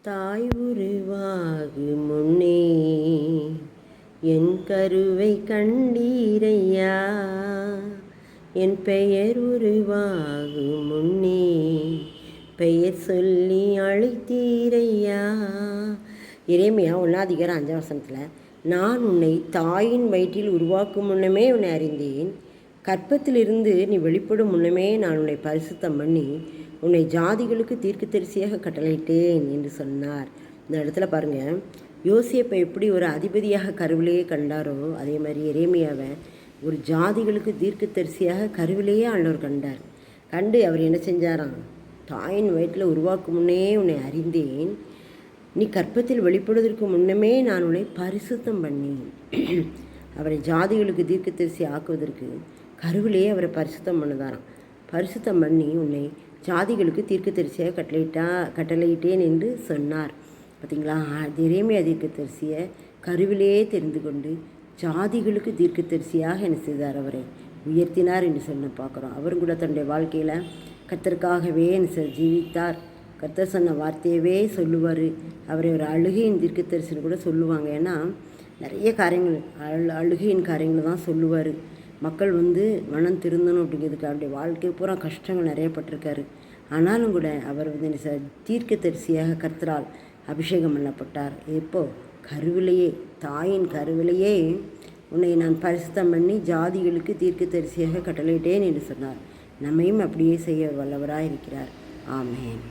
தாய் உருவாகு முன்னே என் கருவை கண்டீரையா, என் பெயர் உருவாகு முன்னே பெயர் சொல்லி அழைத்தீரையா. எரேமியா 1:5 நான் உன்னை தாயின் வயிற்றில் உருவாக்கும் முன்னமே உன்னை அறிந்தேன், கற்பத்திலிருந்து நீ வெளிப்படும் முன்னமே நான் உன்னை பரிசுத்தம் பண்ணி உன்னை ஜாதிகளுக்கு தீர்க்கதரிசியாக கட்டளையிட்டேன் என்று சொன்னார். இந்த இடத்துல பாருங்கள், யோசேப்பை எப்படி ஒரு அதிபதியாக கருவிலேயே கண்டாரோ அதே மாதிரி எரேமியாவை ஒரு ஜாதிகளுக்கு தீர்க்கதரிசியாக கருவிலேயே ஆண்டவர் கண்டார். கண்டு அவர் என்ன செஞ்சாராம், தாயின் வயிற்றில் உருவாக்கும் முன்னே உன்னை அறிந்தேன், நீ கற்பத்தில் வெளிப்படுவதற்கு முன்னமே நான் உன்னை பரிசுத்தம் பண்ணி அவரை ஜாதிகளுக்கு தீர்க்கதரிசி ஆக்குவதற்கு கருவிலேயே அவரை பரிசுத்தம் பண்ணுதாராம். பரிசுத்தம் பண்ணி உன்னை ஜாதிகளுக்கு தீர்க்கதரிசியாக கட்டளையிட்டேன் என்று சொன்னார். பார்த்திங்களா, எரேமியா தீர்க்கதரிசியை கருவிலேயே தெரிந்து கொண்டு ஜாதிகளுக்கு தீர்க்கதரிசியாக என்ன செய்தார், அவரை உயர்த்தினார் என்று சொன்ன பார்க்குறோம். அவரும் கூட தன்னுடைய வாழ்க்கையில் கர்த்தருக்காகவே என்ன ஜீவித்தார். கர்த்தர் சொன்ன வார்த்தையவே சொல்லுவார். அவரை ஒரு அழுகையின் தீர்க்கதரிசின்னு கூட சொல்லுவாங்க. ஏன்னா நிறைய காரியங்கள் அழுகையின் காரியங்கள் தான் சொல்லுவார். மக்கள் மனம் திருந்தணும் அப்படிங்கிறதுக்கு அவருடைய வாழ்க்கை பூரா கஷ்டங்கள் நிறைய பட்டிருக்காரு. ஆனாலும் கூட அவர் தீர்க்கதரிசியாக கர்த்தரால் அபிஷேகம் பண்ணப்பட்டார். இப்போது கருவிலேயே, தாயின் கருவிலேயே உன்னை நான் பரிசுத்தம் பண்ணி ஜாதிகளுக்கு தீர்க்கதரிசியாக கட்டளையிட்டேன் என்று சொன்னார். நம்மையும் அப்படியே செய்ய வல்லவராக இருக்கிறார். ஆமென்.